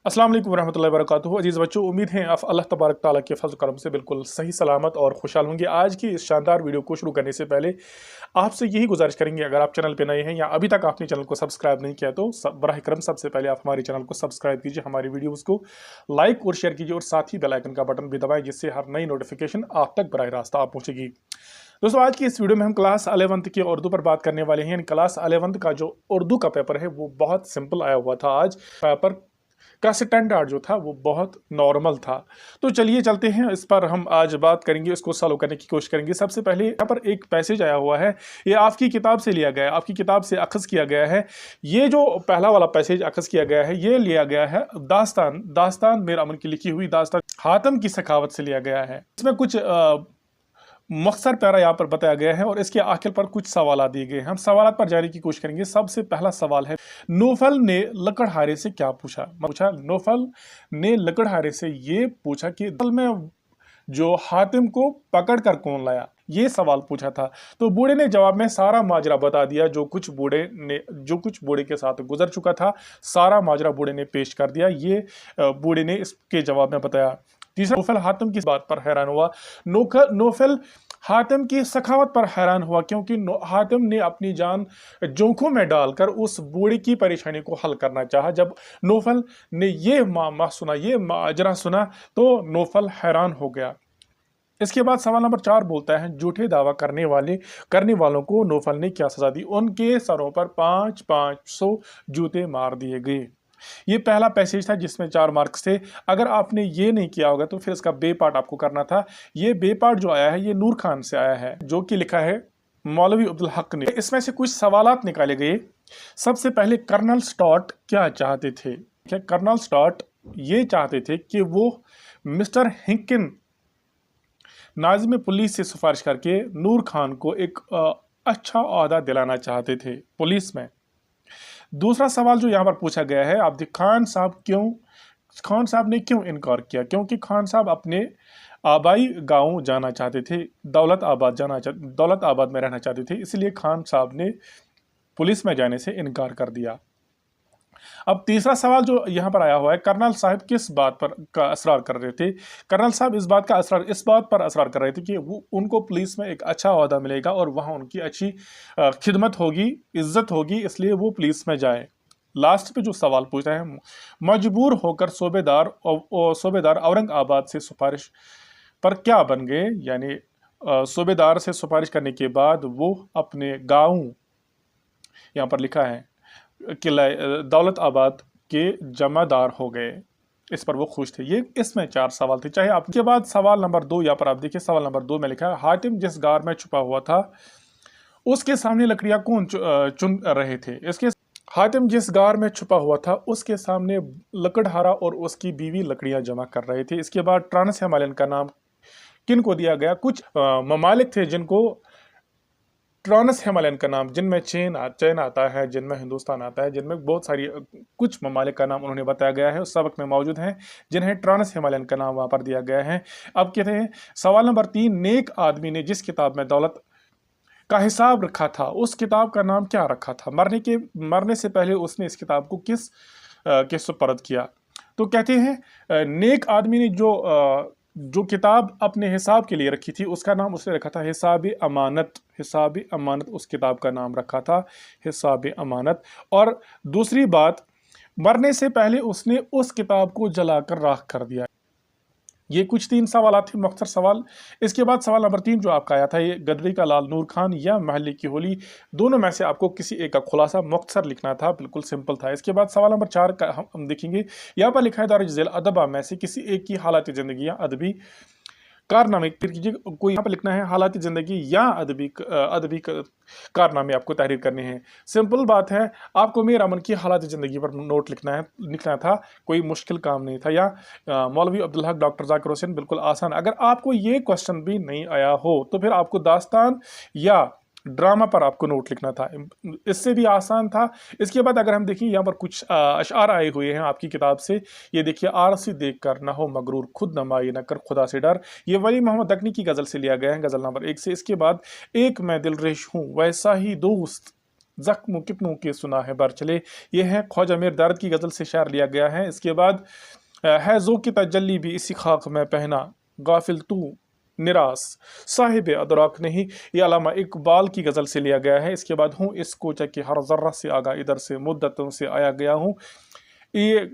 अस्सलाम वालेकुम रहमतुल्लाहि व बरकातुहू। अजीज़ बच्चों, उम्मीद है आप अल्लाह तबारक ताला के फज़ल करम से बिल्कुल सही सलामत और खुशहाल होंगे। आज की इस शानदार वीडियो को शुरू करने से पहले आपसे यही गुजारिश करेंगे, अगर आप चैनल पे नए हैं या अभी तक आपने चैनल को सब्सक्राइब नहीं किया तो बराह करम सबसे पहले आप हमारे चैनल को सब्सक्राइब कीजिए, हमारी वीडियोज़ को लाइक और शेयर कीजिए और साथ ही बेल आइकन का बटन भी दबाएं, जिससे हर नई नोटिफिकेशन आप तक बराह रास्त आप पहुँचेगी। दोस्तों, आज की इस वीडियो में हम क्लास 11th की उर्दू पर बात करने वाले हैं। क्लास 11th का जो उर्दू का पेपर है वो बहुत सिंपल आया हुआ था। आज पेपर का स्टैंडर्ड जो था वो बहुत नॉर्मल था। तो चलिए चलते हैं, इस पर हम आज बात करेंगे, इसको सॉल्व करने की कोशिश करेंगे। सबसे पहले यहाँ पर एक पैसेज आया हुआ है, ये आपकी किताब से लिया गया है, आपकी किताब से अखज़ किया गया है। ये जो पहला वाला पैसेज अखज़ किया गया है ये लिया गया है दास्तान मीर अमन की लिखी हुई दास्तान हातिम की सखावत से लिया गया है। इसमें कुछ मुख्तसर प्यारा यहाँ पर बताया गया है और इसके आखिर पर कुछ सवाल दिए गए हैं। हम सवाल पर जाने की कोशिश करेंगे। सबसे पहला सवाल है, नौफल ने लकड़हारे से क्या पूछा? नौफल ने लकड़हारे से ये पूछा कि दल में जो हातिम को पकड़ कर कौन लाया, ये सवाल पूछा था। तो बूढ़े ने जवाब में सारा माजरा बता दिया, जो कुछ बूढ़े के साथ गुजर चुका था, सारा माजरा बूढ़े ने पेश कर दिया। ये बूढ़े ने इसके जवाब में बताया। तीसरा, नौफल हातिम की बात पर हैरान हुआ। नौफल हातिम की सखावत पर हैरान हुआ, क्योंकि हातिम ने अपनी जान जोखों में डालकर उस बूढ़े की परेशानी को हल करना चाहा। जब नौफल ने ये माजरा सुना तो नौफल हैरान हो गया। इसके बाद सवाल नंबर 4 बोलता है, झूठे दावा करने वालों को नौफल ने क्या सजा दी? उनके सरों पर 500 जूते मार दिए गए। ये पहला पैसेज था जिसमें 4 मार्क्स थे। अगर आपने ये नहीं किया होगा तो फिर इसका बे पार्ट आपको करना था। ये बे पार्ट जो आया है ये नूर खान से आया है, जो कि लिखा है मौलवी अब्दुल हक ने। इसमें से कुछ सवालात निकाले गए। सबसे पहले, कर्नल स्टॉट क्या चाहते थे? कर्नल स्टॉट ये चाहते थे कि वो मिस्टर हिंकिन नाज़िम पुलिस से सिफारिश करके नूर खान को एक अच्छा ओहदा दिलाना चाहते थे पुलिस में। दूसरा सवाल जो यहाँ पर पूछा गया है, आप खान साहब ने क्यों इनकार किया? क्योंकि खान साहब अपने आबाई गांव जाना चाहते थे, दौलत आबाद में रहना चाहते थे, इसलिए खान साहब ने पुलिस में जाने से इनकार कर दिया। अब तीसरा सवाल जो यहाँ पर आया हुआ है, कर्नल साहब किस बात पर का असरार कर रहे थे? कर्नल साहब इस बात पर असरार कर रहे थे कि उनको पुलिस में एक अच्छा ओहदा मिलेगा और वहाँ उनकी अच्छी खिदमत होगी, इज्जत होगी, इसलिए वो पुलिस में जाए। लास्ट पे जो सवाल पूछा है, मजबूर होकर सूबेदार औरंगाबाद से सिफारिश पर क्या बन गए? यानी सूबेदार से सिफारिश करने के बाद वो अपने गाँव, यहाँ पर लिखा है, किला दौलत आबाद के जमादार हो गए। इस पर वो खुश थे। ये इसमें 4 सवाल थे। चाहे आपके बाद सवाल नंबर 2 यहाँ पर आप देखिए, सवाल नंबर 2 में लिखा है, हातिम जिस गार में छुपा हुआ था उसके सामने लकड़ियां कौन चुन रहे थे? हातिम जिस गार में छुपा हुआ था उसके सामने लकड़हारा और उसकी बीवी लकड़ियां जमा कर रहे थे। इसके बाद ट्रांस हिमालयन का नाम किन को दिया गया? कुछ ममालिक थे जिनको ट्रांस हिमालयन का नाम, जिनमें चीन आता है, जिनमें हिंदुस्तान आता है, जिनमें बहुत सारी कुछ ममालिक का नाम उन्होंने बताया गया है, उस सबक में मौजूद हैं, जिन्हें ट्रांस हिमालयन का नाम वहाँ पर दिया गया है। अब कहते हैं सवाल नंबर 3, नेक आदमी ने जिस किताब में दौलत का हिसाब रखा था उस किताब का नाम क्या रखा था? मरने से पहले उसने इस किताब को के सुपर्द किया? तो कहते हैं नेक आदमी ने जो किताब अपने हिसाब के लिए रखी थी उसका नाम उसने रखा था हिसाब अमानत उस किताब का नाम रखा था हिसाब अमानत। और दूसरी बात, मरने से पहले उसने उस किताब को जलाकर राख कर दिया। ये कुछ 3 सवाल थे, मुख्तसर सवाल। इसके बाद सवाल नंबर 3 जो आपका आया था, ये गदरी का लाल नूर खान या महल्ले की होली, दोनों में से आपको किसी एक का खुलासा मुख्तसर लिखना था, बिल्कुल सिंपल था। इसके बाद सवाल नंबर 4 का हम देखेंगे, यहाँ पर लिखा है दारुल ज़ैल अदबा में से किसी एक की हालात ज़िंदगी या अदबी कारनामे कीजिए। कोई यहाँ पर लिखना है हालात ज़िंदगी या अदबी कारनामे आपको तहरीर करने हैं। सिंपल बात है, आपको मीर अमन की हालात ज़िंदगी पर नोट लिखना था, कोई मुश्किल काम नहीं था। या मौलवी अब्दुल हक, डॉक्टर ज़ाकिर हुसैन, बिल्कुल आसान। अगर आपको ये क्वेश्चन भी नहीं आया हो तो फिर आपको दास्तान या ड्रामा पर आपको नोट लिखना था, इससे भी आसान था। इसके बाद अगर हम देखें, यहाँ पर कुछ अशआर आए हुए हैं आपकी किताब से। ये देखिए, आरसी देख कर ना हो मगरूर, खुद नमाई न कर खुदा से डर, ये वली मोहम्मद दकनी की गज़ल से लिया गया है, गज़ल नंबर 1 से। इसके बाद, एक मैं दिलरेश हूँ वैसा ही दोस्त जख्म कितनों के सुना है बर चले, ये है ख्वाजा मीर दर्द की गज़ल से शायर लिया गया है। इसके बाद है ज़ो की तजल्ली भी इसी खाक में पहना, गाफिल तू निरास साहिब अदराक नहीं, ये अल्लामा इकबाल की गज़ल से लिया गया है। इसके बाद हूँ इस कोचा के हर ज़र्रा से आगा, इधर से मुद्दतों से आया गया हूँ, ये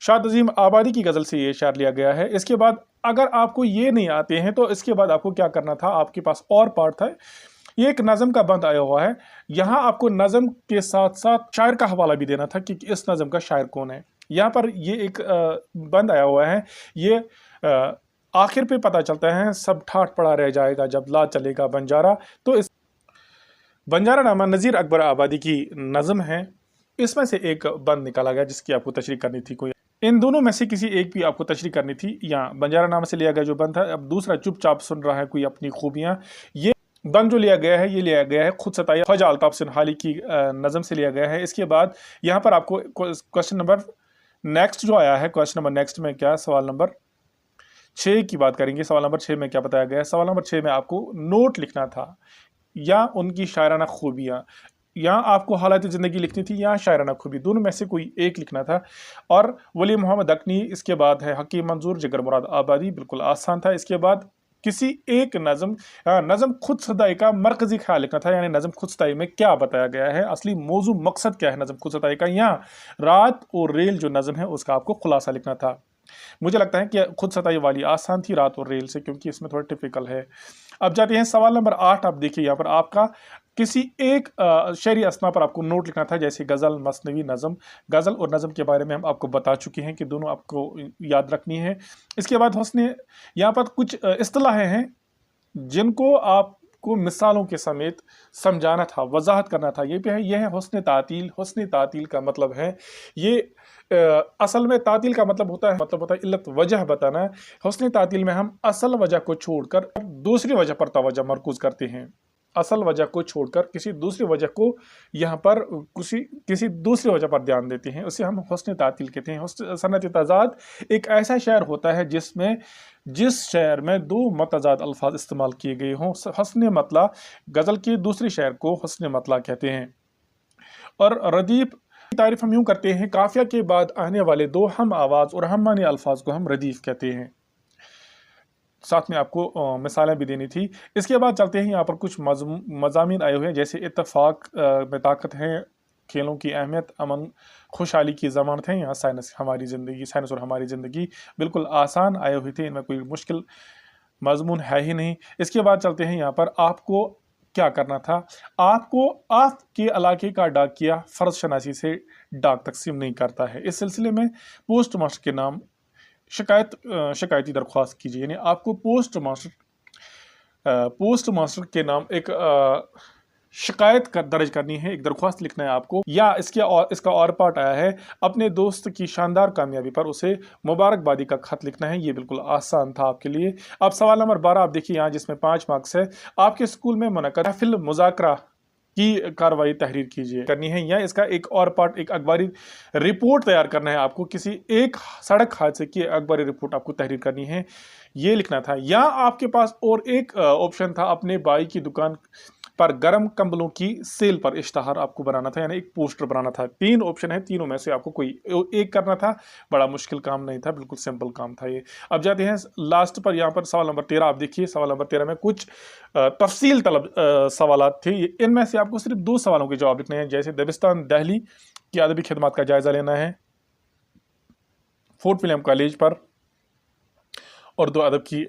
शाद अजीम आबादी की गज़ल से ये शायर लिया गया है। इसके बाद अगर आपको ये नहीं आते हैं तो इसके बाद आपको क्या करना था, आपके पास और पार्ट था, ये एक नज़म का बंद आया हुआ है। यहाँ आपको नज़म के साथ साथ शायर का हवाला भी देना था कि इस नज़म का शायर कौन है। यहाँ पर ये एक बंद आया हुआ है, ये आखिर पे पता चलता है सब ठाठ पड़ा रह जाएगा जब ला चलेगा बंजारा। तो इस बंजारा नामा नज़ीर अकबर आबादी की नज़म है, इसमें से एक बंद निकाला गया जिसकी आपको तशरीह करनी थी। कोई इन दोनों में से किसी एक भी आपको तशरीह करनी थी। या बंजारा नामा से लिया गया जो बंद था। अब दूसरा चुपचाप सुन रहा है कोई अपनी खूबियाँ, ये बंद जो लिया गया है ये लिया गया है खुद सताई ख्वाजा अल्ताफ सिंहाली की नज़म से लिया गया है। इसके बाद यहाँ पर आपको क्वेश्चन नंबर नेक्स्ट जो आया है, क्वेश्चन नंबर नेक्स्ट में क्या, सवाल नंबर 6 की बात करेंगे। सवाल नंबर 6 में क्या बताया गया है? सवाल नंबर 6 में आपको नोट लिखना था या उनकी शायराना खूबियाँ, या आपको हालात ज़िंदगी लिखनी थी या शायराना खूबी, दोनों में से कोई एक लिखना था। और वली मोहम्मद अकनी, इसके बाद है हकीम मंजूर, जिगर मुराद आबादी, बिल्कुल आसान था। इसके बाद किसी एक नज़म खुद सदाई का मरकजी ख्याल लिखना था, यानी नज़म खुद सदाई में क्या बताया गया है, असली मौजू मकसद क्या है नज़म खुद सदाई का, या रात और रेल जो नज़म है उसका आपको खुलासा लिखना था। मुझे लगता है कि खुद सताई वाली आसान थी रात और रेल से, क्योंकि इसमें थोड़ा टिपिकल है। अब जाते हैं सवाल नंबर 8। आप देखिए यहाँ पर आपका किसी एक शेरी असना पर आपको नोट लिखना था, जैसे गज़ल, मसनवी, नज़म। गज़ल और नज़म के बारे में हम आपको बता चुके हैं कि दोनों आपको याद रखनी है। इसके बाद हुस्न, यहाँ पर कुछ इस्तिलाहें हैं जिनको आपको मिसालों के समेत समझाना था, वजाहत करना था। ये पे है, ये है हुस्न तातील। हुस्न तातील का मतलब है, ये असल में तातील का मतलब होता है इल्लत वजह बताना। हुस्न तातील में हम असल वजह को छोड़कर दूसरी वजह पर तवज्जो मरकूज करते हैं। असल वजह को छोड़कर किसी दूसरी वजह को यहाँ पर किसी दूसरी वजह पर ध्यान देते हैं, उसे हम हुस्न तातील कहते हैं। सनत तज़ाद एक ऐसा शेर होता है जिसमें जिस शेर में दो मतजाद अल्फाज इस्तेमाल किए गए हों। हुस्न मतला, गज़ल के दूसरे शेर को हुस्न मतला कहते हैं। और रदीफ की तारीफ हम यूँ करते हैं, काफिया के बाद आने वाले दो हम आवाज़ और हम मानी अल्फाज को हम रदीफ कहते हैं। साथ में आपको मिसालें भी देनी थी। इसके बाद चलते हैं, यहाँ पर कुछ मज़ामीन आए हुए हैं, जैसे इत्तफाक में ताकत है, खेलों की अहमियत, अमन खुशहाली की ज़मानत है, यहाँ साइंस हमारी ज़िंदगी, साइंस और हमारी ज़िंदगी, बिल्कुल आसान आए हुए थे, इनमें कोई मुश्किल मजमून है ही नहीं। इसके बाद चलते हैं, यहाँ पर आपको क्या करना था, आपको आपके इलाके का डाकिया फ़र्ज शनासी से डाक तकसीम नहीं करता है। इस सिलसिले में पोस्ट मास्टर के नाम शिकायती दरख्वास्त कीजिए, यानी आपको पोस्ट मास्टर के नाम एक शिकायत दर्ज करनी है, एक दरख्वास्त लिखना है आपको। या इसका और पार्ट आया है, अपने दोस्त की शानदार कामयाबी पर उसे मुबारकबादी का खत लिखना है। ये बिल्कुल आसान था आपके लिए। अब सवाल नंबर 12 आप देखिए यहाँ, जिसमें 5 मार्क्स है। आपके स्कूल में मुनक्कद महफिल मुज़ाकरा की कार्रवाई तहरीर कीजिए करनी है, या इसका एक और पार्ट, एक अखबारी रिपोर्ट तैयार करना है आपको, किसी एक सड़क हादसे की अखबारी रिपोर्ट आपको तहरीर करनी है, ये लिखना था। या आपके पास और एक ऑप्शन था, अपने भाई की दुकान पर गर्म कंबलों की सेल पर इश्तहार आपको बनाना था, यानी एक पोस्टर बनाना था। 3 ऑप्शन है, तीनों में से आपको कोई एक करना था। बड़ा मुश्किल काम नहीं था, बिल्कुल सिंपल काम था ये। अब जाते हैं लास्ट पर, यहाँ पर सवाल नंबर 13 आप देखिए। सवाल नंबर 13 में कुछ तफसील तलब सवालात थे, इनमें से आपको सिर्फ 2 सवालों के जवाब लिखने हैं, जैसे दबिस्तान दिल्ली की अदबी खिदमत का जायजा लेना है, फोर्ट विलियम कॉलेज पर उर्दू अदब की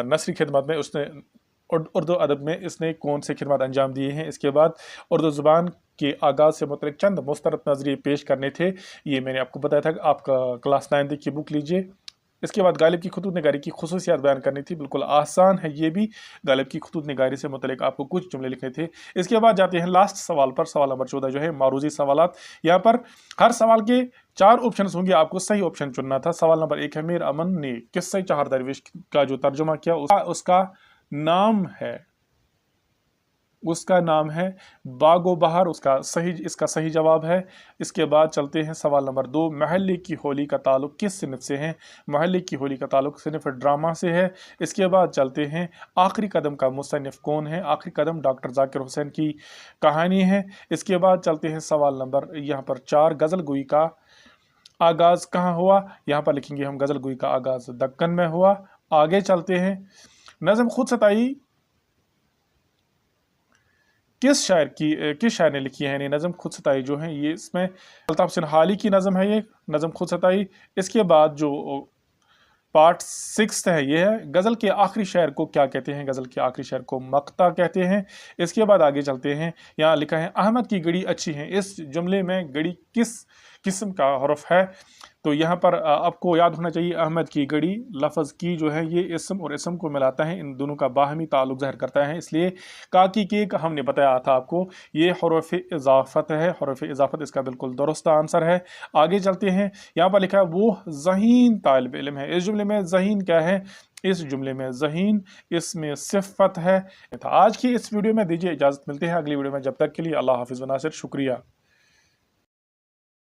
नसरी खिदमत में उर्दू अदब में इसने कौन से खिदमत अंजाम दिए हैं। इसके बाद उर्दू ज़ुबान के आगाज़ से मुतल्लिक़ चंद मुस्तरद नज़रिए पेश करने थे, ये मैंने आपको बताया था। आपका क्लास 9 की बुक लीजिए। इसके बाद गालिब की खतूत निगारी की खुसूसियात बयान करनी थी, बिल्कुल आसान है ये भी। गालिब की खतूत निगारी से मुतल्लिक़ आपको कुछ जुमले लिखने थे। इसके बाद जाते हैं लास्ट सवाल पर, सवाल नंबर 14 जो है मारूजी सवालात। यहाँ पर हर सवाल के 4 ऑप्शन होंगे, आपको सही ऑप्शन चुनना था। सवाल नंबर 1 है, मीर अमन ने किस्सा चार दरवेश का जो तर्जुमा किया उसका नाम है। उसका नाम है बागो बहार, इसका सही जवाब है। इसके बाद चलते हैं सवाल नंबर 2, महल्ले की होली का ताल्लुक किस सिनफ से है? महल्ले की होली का ताल्लुक सिनफ ड्रामा से है। इसके बाद चलते हैं आखिरी कदम का मुसन्निफ कौन है? आखिरी कदम डॉक्टर जाकिर हुसैन की कहानी है। इसके बाद चलते हैं सवाल नंबर यहाँ पर 4, गज़ल गोई का आगाज कहाँ हुआ? यहाँ पर लिखेंगे हम गज़ल गोई का आगाज दक्कन में हुआ। आगे चलते हैं, नज़म खुद सताई किस शायर ने लिखी है? यानी नज़म खुद सताई जो है ये, इसमें अल्ताफ हुसैन हाली की नज़म है ये नज़म खुद सताई। इसके बाद जो पार्ट 6 है ये है गज़ल के आखिरी शेर को क्या कहते हैं? गज़ल के आखिरी शेर को मक्ता कहते हैं। इसके बाद आगे चलते हैं, यहाँ लिखा है अहमद की गड़ी अच्छी है। इस जुमले में गड़ी किस किस्म का हरफ है? तो यहाँ पर आपको याद होना चाहिए अहमद की गड़ी लफ्ज़ की जो है ये इसम और इसम को मिलाता है, इन दोनों का बाहमी ताल्लुक ज़ाहिर करता है, इसलिए काकी केक हमने बताया था आपको ये हरफ इजाफत है। हरफ इजाफत इसका बिल्कुल दुरुस्त आंसर है। आगे चलते हैं, यहाँ पर लिखा है वो ज़हीन तालिब इल्म है। इस जुमले में ज़हीन क्या है? इस जुमले में ज़हीन इसमें सिफ़त है। आज की इस वीडियो में दीजिए इजाज़त, मिलते हैं अगली वीडियो में, जब तक के लिए अल्लाह हाफ़िज़ व नासिर, शुक्रिया।